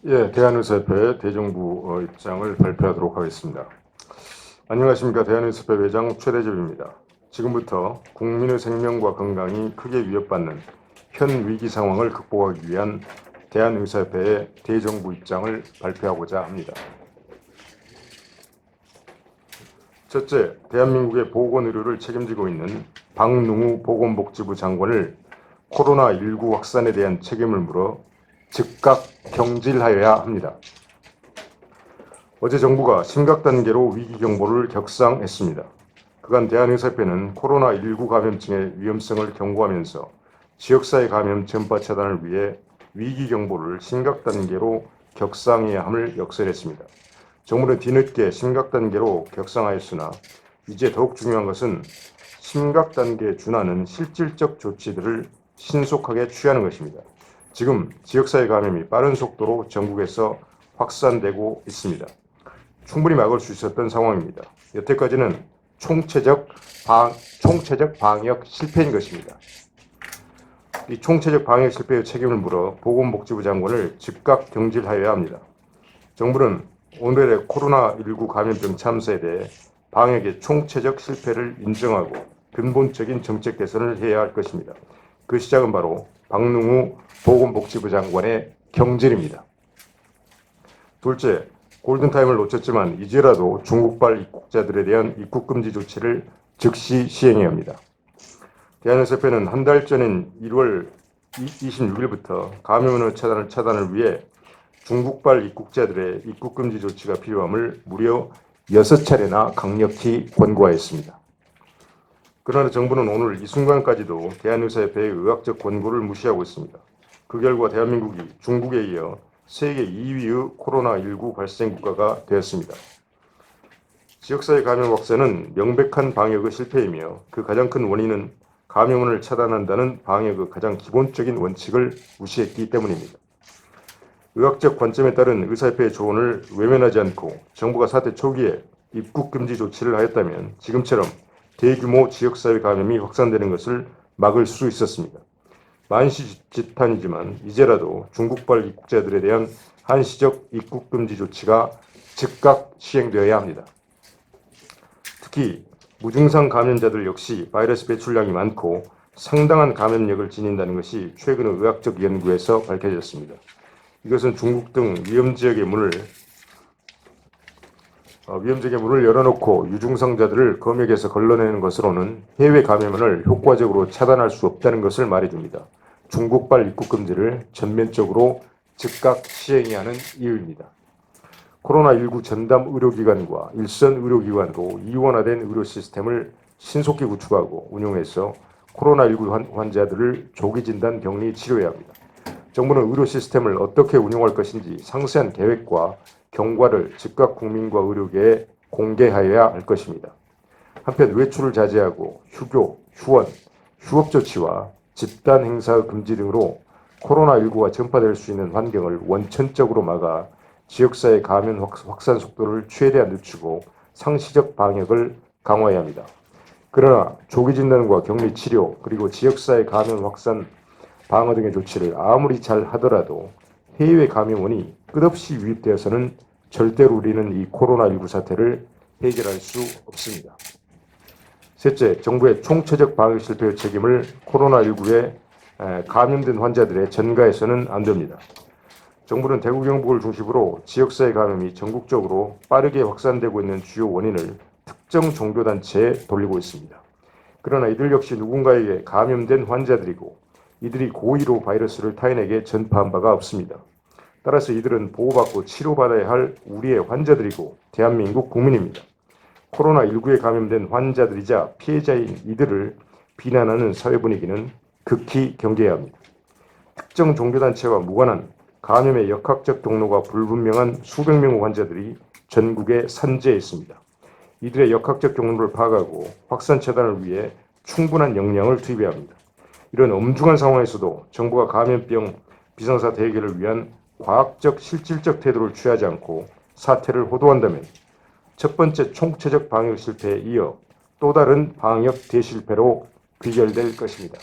대한의사협회 대정부 입장을 발표하도록 하겠습니다. 안녕하십니까. 대한의사협회 회장 최대접입니다. 지금부터 국민의 생명과 건강이 크게 위협받는 현 위기 상황을 극복하기 위한 대한의사협회의 대정부 입장을 발표하고자 합니다. 첫째, 대한민국의 보건의료를 책임지고 있는 박능우 보건복지부 장관을 코로나19 확산에 대한 책임을 물어 즉각 경질하여야 합니다. 어제 정부가 심각 단계로 위기경보를 격상했습니다. 그간 대한의사협회는 코로나19 감염증의 위험성을 경고하면서 지역사회 감염 전파 차단을 위해 위기경보를 심각 단계로 격상해야 함을 역설했습니다. 정부는 뒤늦게 심각 단계로 격상하였으나 이제 더욱 중요한 것은 심각 단계에 준하는 실질적 조치들을 신속하게 취하는 것입니다. 지금 지역사회 감염이 빠른 속도로 전국에서 확산되고 있습니다. 충분히 막을 수 있었던 상황입니다. 여태까지는 총체적 방역 실패인 것입니다. 이 총체적 방역 실패의 책임을 물어 보건복지부 장관을 즉각 경질하여야 합니다. 정부는 오늘의 코로나19 감염병 참사에 대해 방역의 총체적 실패를 인정하고 근본적인 정책 개선을 해야 할 것입니다. 그 시작은 바로 박능우 보건복지부 장관의 경질입니다. 둘째, 골든타임을 놓쳤지만 이제라도 중국발 입국자들에 대한 입국금지 조치를 즉시 시행해야 합니다. 대한의사협회는 한 달 전인 1월 26일부터 감염원의 차단을 위해 중국발 입국자들의 입국금지 조치가 필요함을 무려 6차례나 강력히 권고하였습니다. 그러나 정부는 오늘 이 순간까지도 대한의사협회의 의학적 권고를 무시하고 있습니다. 그 결과 대한민국이 중국에 이어 세계 2위의 코로나19 발생 국가가 되었습니다. 지역사회 감염 확산은 명백한 방역의 실패이며 그 가장 큰 원인은 감염원을 차단한다는 방역의 가장 기본적인 원칙을 무시했기 때문입니다. 의학적 관점에 따른 의사협회의 조언을 외면하지 않고 정부가 사태 초기에 입국금지 조치를 하였다면 지금처럼 대규모 지역사회 감염이 확산되는 것을 막을 수 있었습니다. 만시지탄이지만 이제라도 중국발 입국자들에 대한 한시적 입국금지 조치가 즉각 시행되어야 합니다. 특히 무증상 감염자들 역시 바이러스 배출량이 많고 상당한 감염력을 지닌다는 것이 최근의 의학적 연구에서 밝혀졌습니다. 이것은 중국 등 위험지역의 문을 열어놓고 유증상자들을 검역에서 걸러내는 것으로는 해외 감염을 효과적으로 차단할 수 없다는 것을 말해줍니다. 중국발 입국 금지를 전면적으로 즉각 시행해야 하는 이유입니다. 코로나19 전담 의료기관과 일선 의료기관으로 이원화된 의료 시스템을 신속히 구축하고 운용해서 코로나19 환자들을 조기 진단, 격리, 치료해야 합니다. 정부는 의료 시스템을 어떻게 운용할 것인지 상세한 계획과 경과를 즉각 국민과 의료계에 공개하여야 할 것입니다. 한편 외출을 자제하고 휴교, 휴원, 휴업 조치와 집단 행사 금지 등으로 코로나19가 전파될 수 있는 환경을 원천적으로 막아 지역사회 감염 확산 속도를 최대한 늦추고 상시적 방역을 강화해야 합니다. 그러나 조기 진단과 격리 치료 그리고 지역사회 감염 확산 방어 등의 조치를 아무리 잘 하더라도 해외 감염원이 끝없이 유입되어서는 절대로 우리는 이 코로나19 사태를 해결할 수 없습니다. 셋째, 정부의 총체적 방역 실패의 책임을 코로나19에 감염된 환자들의 전가해서는 안 됩니다. 정부는 대구 경북을 중심으로 지역사회 감염이 전국적으로 빠르게 확산되고 있는 주요 원인을 특정 종교단체에 돌리고 있습니다. 그러나 이들 역시 누군가에게 감염된 환자들이고 이들이 고의로 바이러스를 타인에게 전파한 바가 없습니다. 따라서 이들은 보호받고 치료받아야 할 우리의 환자들이고 대한민국 국민입니다. 코로나19에 감염된 환자들이자 피해자인 이들을 비난하는 사회 분위기는 극히 경계해야 합니다. 특정 종교단체와 무관한 감염의 역학적 경로가 불분명한 수백 명의 환자들이 전국에 산재해 있습니다. 이들의 역학적 경로를 파악하고 확산 차단을 위해 충분한 역량을 투입해야 합니다. 이런 엄중한 상황에서도 정부가 감염병 비상사태 해결을 위한 과학적 실질적 태도를 취하지 않고 사태를 호도한다면 첫 번째 총체적 방역 실패에 이어 또 다른 방역 대실패로 귀결될 것입니다.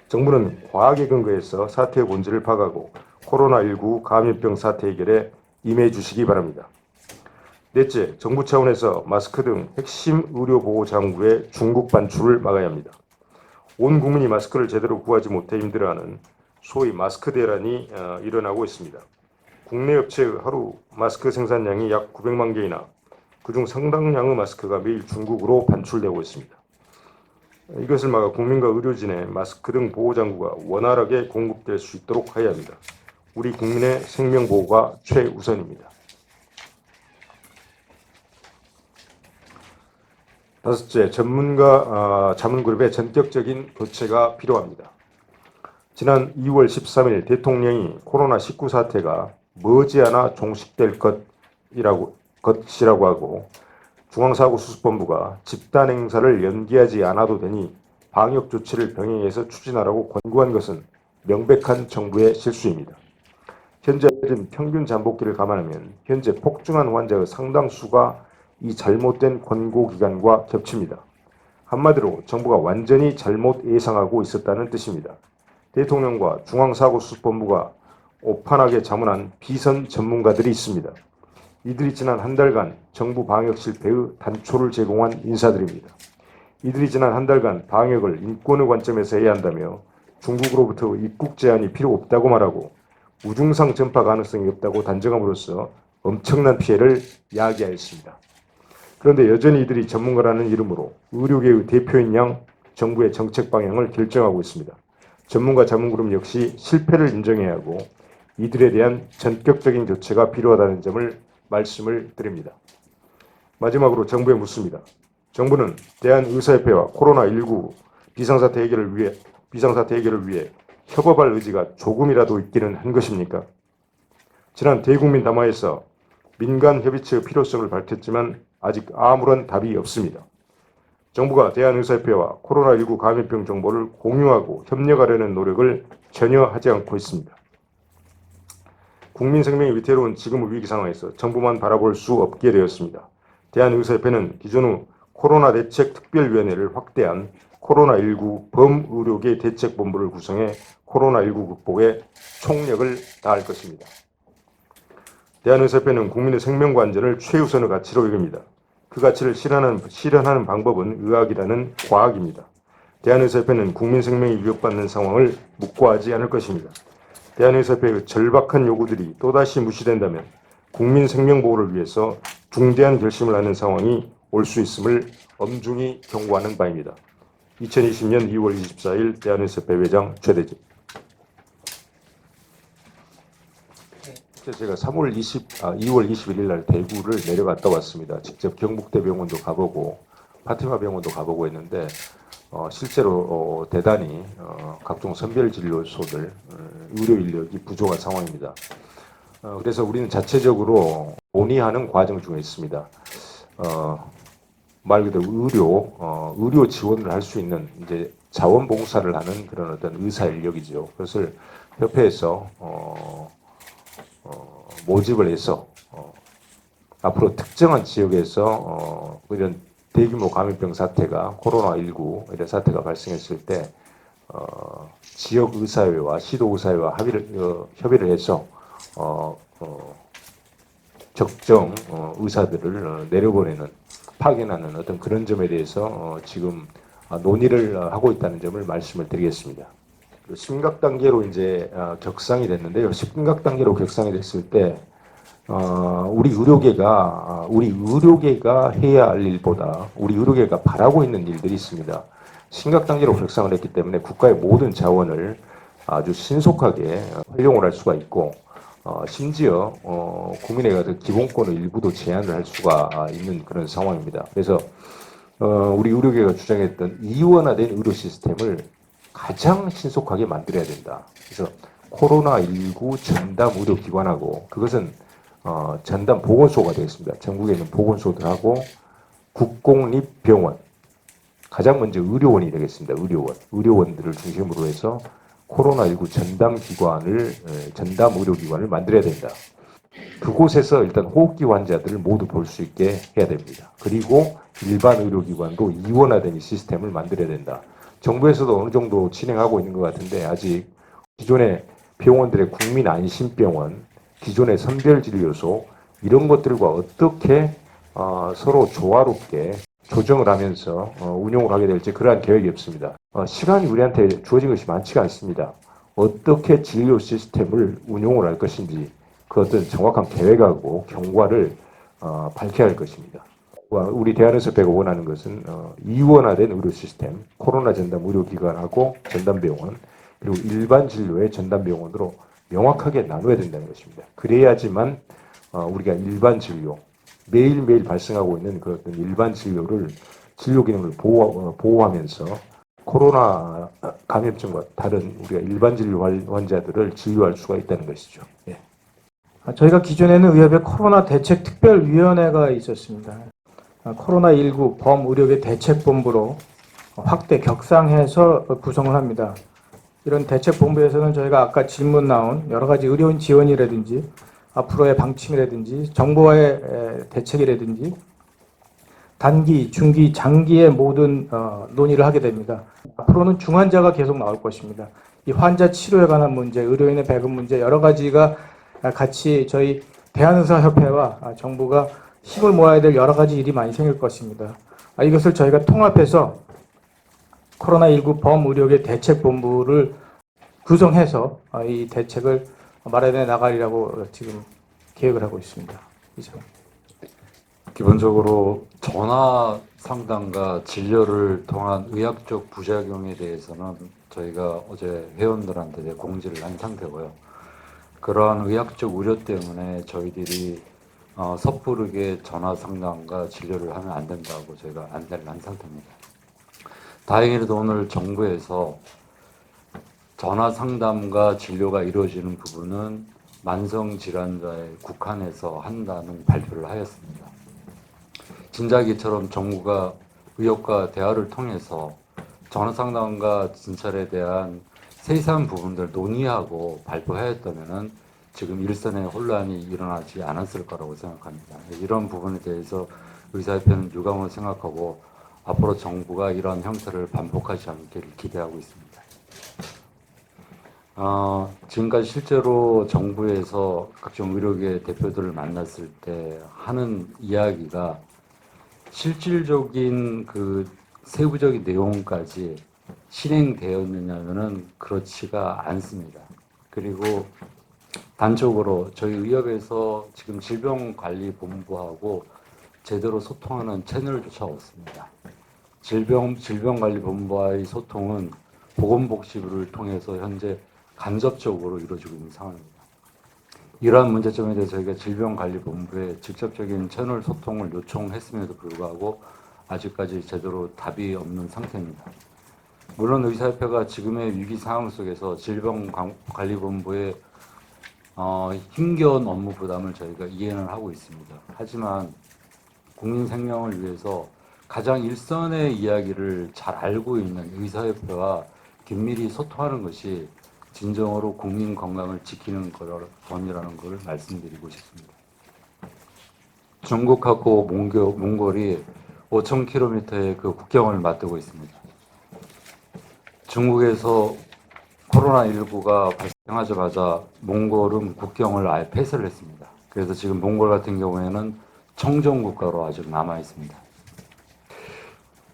정부는 과학에 근거해서 사태의 본질을 파악하고 코로나19 감염병 사태 해결에 임해 주시기 바랍니다. 넷째, 정부 차원에서 마스크 등 핵심 의료 보호 장구의 중국 반출을 막아야 합니다. 온 국민이 마스크를 제대로 구하지 못해 힘들어하는 소위 마스크 대란이 일어나고 있습니다. 국내 업체의 하루 마스크 생산량이 약 900만 개이나 그중 상당량의 마스크가 매일 중국으로 반출되고 있습니다. 이것을 막아 국민과 의료진의 마스크 등 보호장구가 원활하게 공급될 수 있도록 해야 합니다. 우리 국민의 생명 보호가 최우선입니다. 다섯째, 전문가 자문그룹의 전격적인 교체가 필요합니다. 지난 2월 13일 대통령이 코로나19 사태가 머지않아 종식될 것이라고 하고 중앙사고수습본부가 집단 행사를 연기하지 않아도 되니 방역 조치를 병행해서 추진하라고 권고한 것은 명백한 정부의 실수입니다. 현재 평균 잠복기를 감안하면 현재 폭증한 환자의 상당수가 이 잘못된 권고 기간과 겹칩니다. 한마디로 정부가 완전히 잘못 예상하고 있었다는 뜻입니다. 대통령과 중앙사고수습본부가 오판하게 자문한 비선 전문가들이 있습니다. 이들이 지난 한 달간 정부 방역 실패의 단초를 제공한 인사들입니다. 이들이 지난 한 달간 방역을 인권의 관점에서 해야 한다며 중국으로부터 입국 제한이 필요 없다고 말하고 우중상 전파 가능성이 없다고 단정함으로써 엄청난 피해를 야기하였습니다. 그런데 여전히 이들이 전문가라는 이름으로 의료계의 대표인 양 정부의 정책 방향을 결정하고 있습니다. 전문가 자문그룹 역시 실패를 인정해야 하고 이들에 대한 전격적인 교체가 필요하다는 점을 말씀을 드립니다. 마지막으로 정부에 묻습니다. 정부는 대한의사협회와 코로나19 비상사태 해결을 위해 협업할 의지가 조금이라도 있기는 한 것입니까? 지난 대국민 담화에서 민간 협의체의 필요성을 밝혔지만 아직 아무런 답이 없습니다. 정부가 대한의사협회와 코로나19 감염병 정보를 공유하고 협력하려는 노력을 전혀 하지 않고 있습니다. 국민 생명이 위태로운 지금의 위기 상황에서 정부만 바라볼 수 없게 되었습니다. 대한의사협회는 기존의 코로나 대책 특별위원회를 확대한 코로나19 범의료계 대책본부를 구성해 코로나19 극복에 총력을 다할 것입니다. 대한의사협회는 국민의 생명과 안전을 최우선의 가치로 여깁니다. 그 가치를 실현하는 방법은 의학이라는 과학입니다. 대한의사협회는 국민 생명이 위협받는 상황을 묵과하지 않을 것입니다. 대한의사협회의 절박한 요구들이 또다시 무시된다면 국민 생명 보호를 위해서 중대한 결심을 하는 상황이 올 수 있음을 엄중히 경고하는 바입니다. 2020년 2월 24일 대한의사협회 회장 최대집. 제가 2월 21일 날 대구를 내려갔다 왔습니다. 직접 경북대 병원도 가보고 파티마 병원도 가보고 했는데 실제로 대단히 각종 선별진료소들 의료 인력이 부족한 상황입니다. 그래서 우리는 자체적으로 논의하는 과정 중에 있습니다. 말 그대로 의료 지원을 할 수 있는 이제 자원봉사를 하는 그런 어떤 의사 인력이죠. 그것을 협회에서 모집을 해서 앞으로 특정한 지역에서 이런 대규모 감염병 사태가 코로나19 이런 사태가 발생했을 때 지역 의사회와 시도 의사회와 협의를 해서 적정 의사들을 내려보내는 파견하는 어떤 그런 점에 대해서 지금 논의를 하고 있다는 점을 말씀을 드리겠습니다. 심각 단계로 이제 격상이 됐는데요. 심각 단계로 격상이 됐을 때 우리 의료계가 해야 할 일보다 우리 의료계가 바라고 있는 일들이 있습니다. 심각 단계로 격상을 했기 때문에 국가의 모든 자원을 아주 신속하게 활용을 할 수가 있고 심지어 국민의 기본권의 일부도 제한을 할 수가 있는 그런 상황입니다. 그래서 우리 의료계가 주장했던 이원화된 의료 시스템을 가장 신속하게 만들어야 된다. 그래서 코로나19 전담 의료기관하고 그것은 전담 보건소가 되겠습니다. 전국에 있는 보건소들하고 국공립병원, 가장 먼저 의료원이 되겠습니다. 의료원들을 중심으로 해서 코로나19 전담 의료기관을 만들어야 된다. 그곳에서 일단 호흡기 환자들을 모두 볼 수 있게 해야 됩니다. 그리고 일반 의료기관도 이원화된 이 시스템을 만들어야 된다. 정부에서도 어느 정도 진행하고 있는 것 같은데 아직 기존의 병원들의 국민안심병원, 기존의 선별진료소 이런 것들과 어떻게 서로 조화롭게 조정을 하면서 운용을 하게 될지 그러한 계획이 없습니다. 시간이 우리한테 주어진 것이 많지가 않습니다. 어떻게 진료 시스템을 운용을 할 것인지 그 어떤 정확한 계획하고 경과를 밝혀야 할 것입니다. 우리 대한의사협회가 원하는 것은 이원화된 의료 시스템, 코로나 전담 의료기관하고 전담병원, 그리고 일반 진료의 전담병원으로 명확하게 나눠야 된다는 것입니다. 그래야지만 우리가 일반 진료, 매일매일 발생하고 있는 그 어떤 일반 진료를 진료 기능을 보호하면서 코로나 감염증과 다른 우리가 일반 진료 환자들을 진료할 수가 있다는 것이죠. 예. 저희가 기존에는 의협의 코로나 대책 특별위원회가 있었습니다. 코로나19 범의료계 대책본부로 확대 격상해서 구성을 합니다. 이런 대책본부에서는 저희가 아까 질문 나온 여러 가지 의료인 지원이라든지 앞으로의 방침이라든지 정부와의 대책이라든지 단기, 중기, 장기의 모든 논의를 하게 됩니다. 앞으로는 중환자가 계속 나올 것입니다. 이 환자 치료에 관한 문제, 의료인의 배급 문제 여러 가지가 같이 저희 대한의사협회와 정부가 힘을 모아야 될 여러 가지 일이 많이 생길 것입니다. 이것을 저희가 통합해서 코로나19 범의료계 대책본부를 구성해서 이 대책을 마련해 나가리라고 지금 계획을 하고 있습니다. 이상. 기본적으로 전화 상담과 진료를 통한 의학적 부작용에 대해서는 저희가 어제 회원들한테 공지를 한 상태고요. 그러한 의학적 우려 때문에 저희들이 섣부르게 전화 상담과 진료를 하면 안 된다고 저희가 안내를 한 상태입니다. 다행히도 오늘 정부에서 전화 상담과 진료가 이루어지는 부분은 만성 질환자에 국한해서 한다는 발표를 하였습니다. 진작에처럼 정부가 의협과 대화를 통해서 전화 상담과 진찰에 대한 세세한 부분들 논의하고 발표하였다면은 지금 일선에 혼란이 일어나지 않았을 거라고 생각합니다. 이런 부분에 대해서 의사협회는 유감을 생각하고 앞으로 정부가 이러한 형태를 반복하지 않기를 기대하고 있습니다. 지금까지 실제로 정부에서 각종 의료계 대표들을 만났을 때 하는 이야기가 실질적인 그 세부적인 내용까지 실행되었느냐면은 그렇지가 않습니다. 그리고 단적으로 저희 의협에서 지금 질병관리본부하고 제대로 소통하는 채널조차 없습니다. 질병관리본부와의 소통은 보건복지부를 통해서 현재 간접적으로 이루어지고 있는 상황입니다. 이러한 문제점에 대해서 저희가 질병관리본부에 직접적인 채널 소통을 요청했음에도 불구하고 아직까지 제대로 답이 없는 상태입니다. 물론 의사협회가 지금의 위기 상황 속에서 질병관리본부의 힘겨운 업무 부담을 저희가 이해는 하고 있습니다. 하지만 국민 생명을 위해서 가장 일선의 이야기를 잘 알고 있는 의사협회와 긴밀히 소통하는 것이 진정으로 국민 건강을 지키는 것이라는 것을 말씀드리고 싶습니다. 중국하고 몽골이 5,000km의 그 국경을 맞대고 있습니다. 중국에서 코로나19가 발생하자마자 몽골은 국경을 아예 폐쇄를 했습니다. 그래서 지금 몽골 같은 경우에는 청정국가로 아직 남아 있습니다.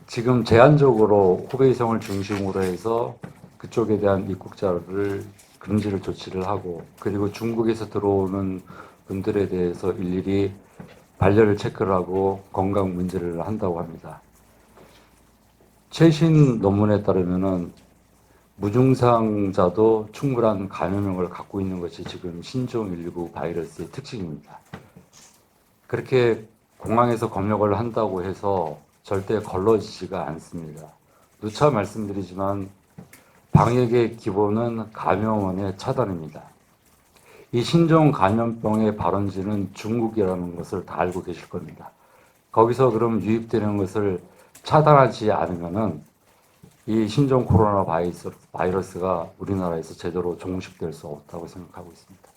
지금 제한적으로 후베이성을 중심으로 해서 그쪽에 대한 입국자를 금지를 조치를 하고, 그리고 중국에서 들어오는 분들에 대해서 일일이 발열을 체크를 하고 건강 문제를 한다고 합니다. 최신 논문에 따르면은 무증상자도 충분한 감염력을 갖고 있는 것이 지금 신종19 바이러스의 특징입니다. 그렇게 공항에서 검역을 한다고 해서 절대 걸러지지가 않습니다. 누차 말씀드리지만 방역의 기본은 감염원의 차단입니다. 이 신종 감염병의 발원지는 중국이라는 것을 다 알고 계실 겁니다. 거기서 그럼 유입되는 것을 차단하지 않으면은 이 신종 코로나 바이러스가 우리나라에서 제대로 종식될 수 없다고 생각하고 있습니다.